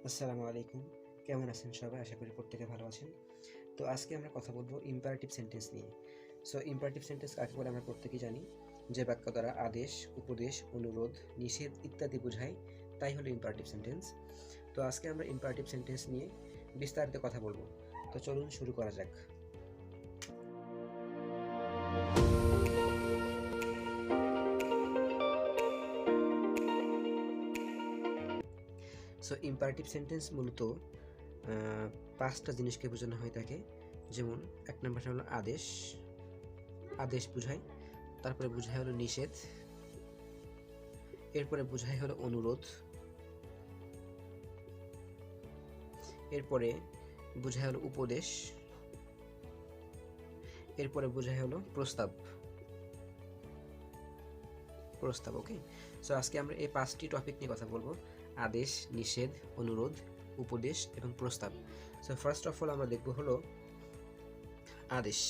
আসসালামু আলাইকুম। কেমন আছেন সবাই? আশা করি প্রত্যেকে ভালো আছেন। তো আজকে আমরা কথা বলবো ইম্পারেটিভ সেন্টেন্স নিয়ে। সো ইম্পারেটিভ সেন্টেন্স কাকে বলে আমরা প্রত্যেকেই জানি। যে বাক্য দ্বারা আদেশ, উপদেশ, অনুরোধ, নিষেধ ইত্যাদি বোঝায় তাই হলো ইম্পারেটিভ সেন্টেন্স। তো আজকে আমরা ইম্পারেটিভ সেন্টেন্স নিয়ে বিস্তারিত কথা বলবো। তো চলুন শুরু করা যাক। সো ইম্পারেটিভ সেন্টেন্স মূলত ৫টা জিনিসকে বোঝানো হয়ে থাকে। যেমন ১ নম্বরটা হলো আদেশ, আদেশ বোঝায়। তারপরে বোঝায় হলো নিষেধ, এরপরে বোঝায় হলো অনুরোধ, এরপরে বোঝায় হলো উপদেশ, এরপরে বোঝায় হলো প্রস্তাব। ওকে। সো আজকে আমরা এই ৫টি টপিক নিয়ে কথা বলবো: আদেশ, নিষেধ, অনুরোধ, উপদেশ এবং প্রস্তাব। সো ফার্স্ট অফ অল আমরা দেখব হলো আদেশ।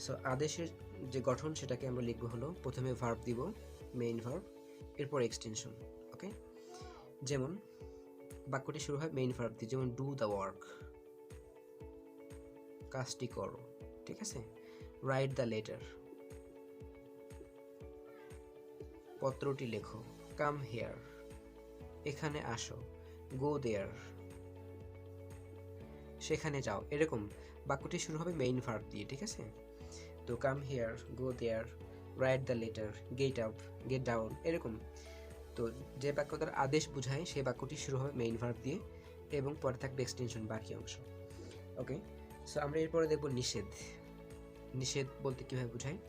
সো আদেশের যে গঠন সেটাকে আমরা লিখবো হলো, প্রথমে ভার্ব দিব, মেইন ভার্ব, এরপর এক্সটেনশন। ওকে। যেমন বাক্যটি শুরু হয় মেইন ভার্ব দিয়ে, যেমন ডু দ্য ওয়ার্ক, কাজটি করো, ঠিক আছে। রাইট দ্য লেটার, পত্রটি লেখো। কাম হিয়ার, এখানে আসো। গো দেয়ার, সেখানে যাও। এরকম বাক্যটি শুরু হবে মেইন ভার্ব দিয়ে, ঠিক আছে। তো come here, go there, write the letter, get up, get down, এরকম। তো যে বাক্য দ্বারা আদেশ বোঝায় সেই বাক্যটি শুরু হবে মেইন ভার্ব দিয়ে এবং পরে থাকবে এক্সটেনশন, বাকি অংশ। ওকে। সো আমরা এরপরে দেখব নিষেধ। নিষেধ বলতে কীভাবে বোঝায়?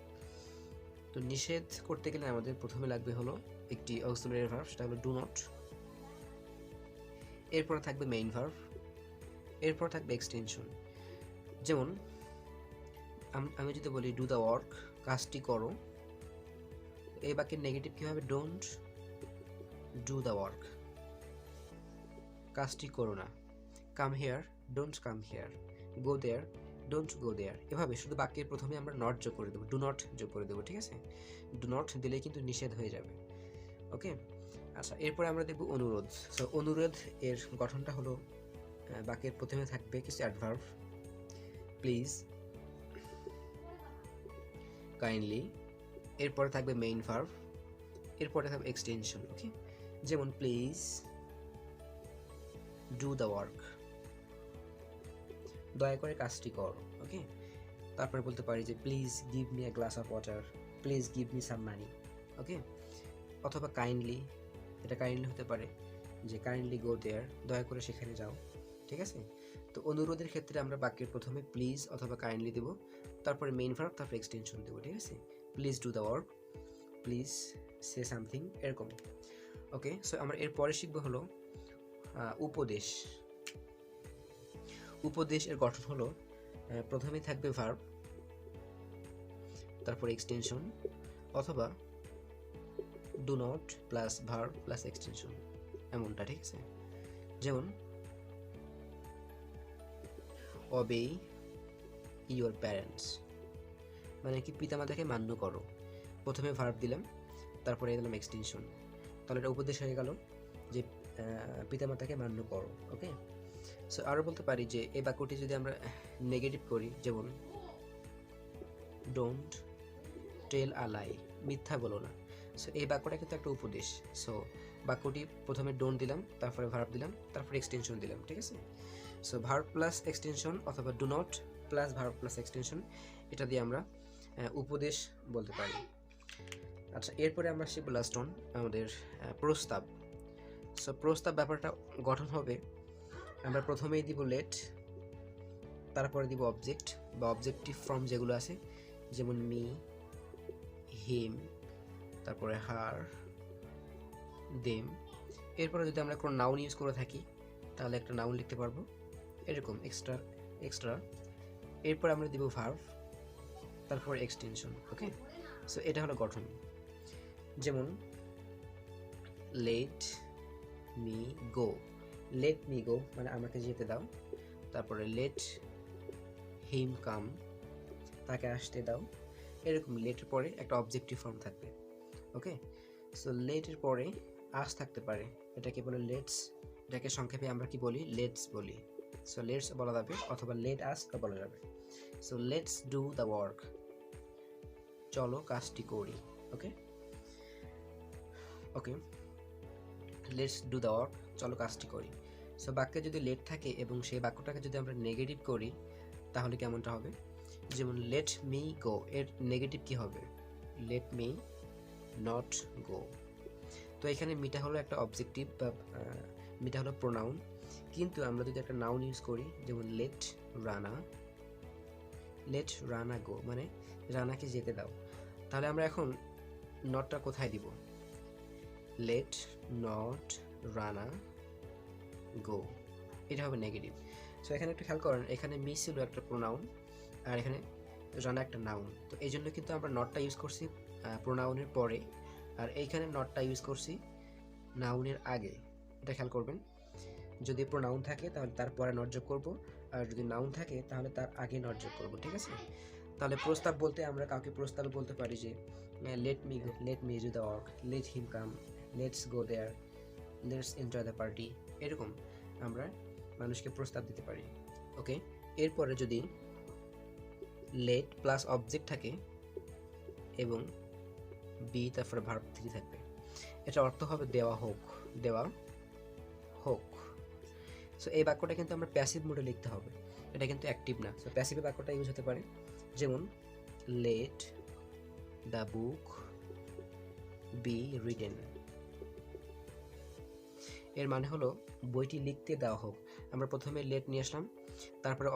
তো নিষেধ করতে গেলে আমাদের প্রথমে লাগবে হলো একটি অক্সিলারি ভার্ব, সেটা হলো ডু নট। এরপরে থাকবে মেইন ভার্ব, এরপর থাকবে এক্সটেনশন। যেমন আমি যদি বলি ডু দ্য ওয়ার্ক, কাজটি করো, এই বাক্যের নেগেটিভ কী হবে? ডোন্ট ডু দ্য ওয়ার্ক, কাজটি করো না। Come here, don't come here. Go there, don't go there. এভাবে শুধু বাক্যের প্রথমে আমরা নট যোগ করে দেবো, ডু নট যোগ করে দেবো, ঠিক আছে। ডু নট দিলে কিন্তু নিষেধ হয়ে যাবে। ওকে। আচ্ছা, এরপরে আমরা দেখব অনুরোধ। সো অনুরোধ এর গঠনটা হলো, বাক্যের প্রথমে থাকবে কিছু অ্যাডভার্ব, প্লিজ, কাইন্ডলি, এরপরে থাকবে মেইন ভার্ব, এরপরে থাকবে এক্সটেনশন। ওকে। যেমন প্লিজ ডু দ্য ওয়ার্ক, দয়া করে কাজটি কর। ওকে। তারপরে বলতে পারি যে please give me a glass of water, please give me some money. Okay. অথবা কাইন্ডলি, এটা কাইন্ডলি হতে পারে যে কাইন্ডলি গো দেয়ার, দয়া করে সেখানে যাও, ঠিক আছে। তো অনুরোধের ক্ষেত্রে আমরা বাক্যের প্রথমে প্লিজ অথবা কাইন্ডলি দেবো, তারপরে মেইন ভার্ব, তারপরে এক্সটেনশন দেবো, ঠিক আছে। Please do the work, please say something, এরকম। ওকে। সো আমরা এরপরে শিখবো হলো উপদেশ। উপদেশ এর গঠন হলো, প্রথমে থাকবে ভার্ব, তারপর এক্সটেনশন, অথবা do not plus verb plus extension, এমনটা, ঠিক আছে। যেমন অবে ইয়োর প্যারেন্টস, মানে কি পিতামাতাকে মান্য করো। প্রথমে ভার্ব দিলাম, তারপরে দিলাম এক্সটেনশন, তাহলে এটা উপদেশ হয়ে গেল যে পিতামাতাকে মান্য করো। ওকে। সো আরও বলতে পারি যে এই বাক্যটি যদি আমরা নেগেটিভ করি, যেমন ডোন্ট টেল আ লাই, মিথ্যা বলো না। সো এই বাক্যটা কিন্তু একটা উপদেশ। সো বাক্যটি প্রথমে ডোন্ট দিলাম, তারপরে ভার্ব দিলাম, তারপরে এক্সটেনশন দিলাম, ঠিক আছে। সো ভার্ব প্লাস এক্সটেনশন অথবা do not plus verb plus extension, এটা দিয়ে আমরা উপদেশ বলতে পারি। আচ্ছা, এরপরে আমরা শিখব লাস্ট অন আমাদের প্রস্তাব। সো প্রস্তাব ব্যাপারটা গঠন হবে, আমরা প্রথমেই দিব লেট, তারপরে দিব অবজেক্ট বা অবজেক্টিভ ফর্ম যেগুলো আছে, যেমন মি, হিম, তারপরে হার, দেম। এরপরে যদি আমরা কোনো নাউন ইউজ করে থাকি তাহলে একটা নাউন লিখতে পারবো, এরকম এক্সট্রা এক্সট্রা। এরপর আমরা দিব ভার্ব, তারপর এক্সটেনশন। ওকে। সো এটা হলো গঠন। যেমন let me go, let me go মানে আমাকে যেতে দাও। তারপরে লেট হিম কাম, তাকে আসতে দাও। এরকম লেটের পরে একটা অবজেক্টিভ ফর্ম থাকবে। ওকে। সো লেটের পরে আস থাকতে পারে, এটাকে বলে লেটস, এটাকে সংক্ষেপে আমরা কি বলি, লেটস বলি। সো লেটস বলা যাবে অথবা লেট আস বলা যাবে। So let's do the work, চলো কাজটি করি। ওকে ওকে, লেটস ডু দ্য ওয়ার্ক, চলো কাজটি করি। সো বাক্যে যদি লেট থাকে এবং সেই বাক্যটাকে যদি আমরা নেগেটিভ করি তাহলে কেমনটা হবে, যেমন লেট মি গো, এর নেগেটিভ কি হবে, লেট মি নট গো। তো এখানে মিটা হলো একটা অবজেক্টিভ বা মিটা হলো প্রোনাউন, কিন্তু আমরা যদি একটা নাউন ইউজ করি যেমন লেট রানা গো, মানে রানাকে যেতে দাও, তাহলে আমরা এখন নটটা কোথায় দিব, লেট নট রানা গো, এটা হবে নেগেটিভ। সো এখানে একটু খেয়াল করেন, এখানে মি ছিল একটা প্রোনাউন আর এখানে রানা একটা নাউন, তো এই জন্য কিন্তু আমরা নটটা ইউজ করছি প্রোনাউনের পরে, আর এইখানে নটটা ইউজ করছি নাউনের আগে। এটা খেয়াল করবেন, যদি প্রোনাউন থাকে তাহলে তার পরে নট যোগ করব, আর যদি নাউন থাকে তাহলে তার আগে নট যোগ করব, ঠিক আছে। তাহলে প্রস্তাব বলতে আমরা কাউকে প্রস্তাবে বলতে পারি যে let me do the work, let him come, let's go there, let's enjoy the party, এরকম আমরা মানুষকে প্রস্তাব দিতে পারি। ওকে, এরপরে যদি লেট প্লাস অবজেক্ট থাকে এবং বি তারপরে ভার্ব 3 থাকবে, এটা অর্থ হবে দেওয়া হোক, দেওয়া হোক। সো এই বাক্যটা কিন্তু আমরা প্যাসিভ মোডে লিখতে হবে, এটা কিন্তু অ্যাক্টিভ না। সো প্যাসিভে বাক্যটা ইউজ হতে পারে যেমন late the book be written, এর মানে হলো বইটি লিখতে দেওয়া হোক। আমরা প্রথমে লেট নিয়ে আসলাম, তারপরে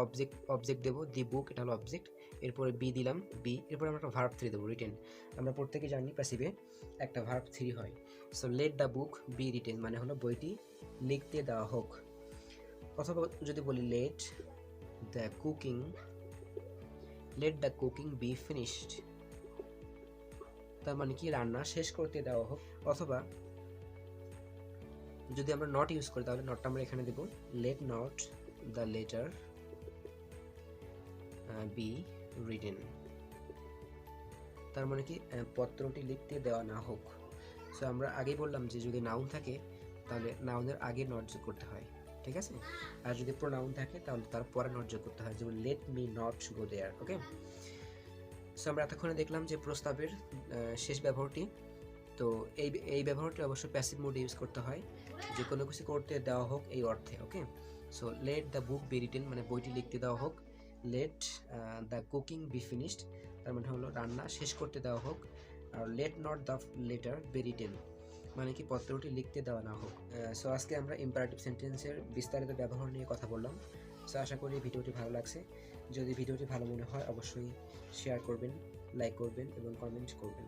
অবজেক্ট দেবো, দি বুক, এটা হলো অবজেক্ট, এরপরে বি দিলাম, বি, এরপরে আমরা একটা ভার্ব 3 দেবো, রিটেন। আমরা প্রত্যেকে জানি প্যাসিভে একটা ভার্ব 3 হয়। So let the book be written মানে হলো বইটি লিখতে দেওয়া হোক। অথবা যদি বলি late the cooking be finished, তার মানে কি রান্না শেষ করতে দেওয়া হোক। অথবা যদি আমরা নট ইউজ করি তাহলে নটটা আমরা এখানে দেব, let not the letter be written, তার মানে কি পত্রটি লিখতে দেওয়া না হোক। সো আমরা আগেই বললাম যে যদি নাউন থাকে তাহলে নাউনের আগে নট যোগ করতে হয়, ঠিক আছে, আর যদি প্রোনাউন থাকে তাহলে তার পরে নট যোগ করতে হয়, যেমন let me not go there. Okay, so আমরা এতক্ষণে দেখলাম যে প্রস্তাবের শেষ ব্যবহারটি। তো এই ব্যবহারটি অবশ্যই প্যাসিভ মোডে ইউজ করতে হয়, যে কোনো কিছু করতে দেওয়া হোক এই অর্থে। Okay, so let the book be written মানে বইটি লিখতে দেওয়া হোক, let the cooking be finished তার মানে হলো রান্না শেষ করতে দেওয়া হোক, আর let not the letter be written মানে কি পত্রটি লিখতে দেওয়া না হোক। সো আজকে আমরা ইম্পারেটিভ সেন্টেন্সের বিস্তারিত ব্যবহার নিয়ে কথা বললাম। সো আশা করি ভিডিওটি ভালো লাগছে। যদি ভিডিওটি ভালো মনে হয় অবশ্যই শেয়ার করবেন, লাইক করবেন এবং কমেন্ট করবেন।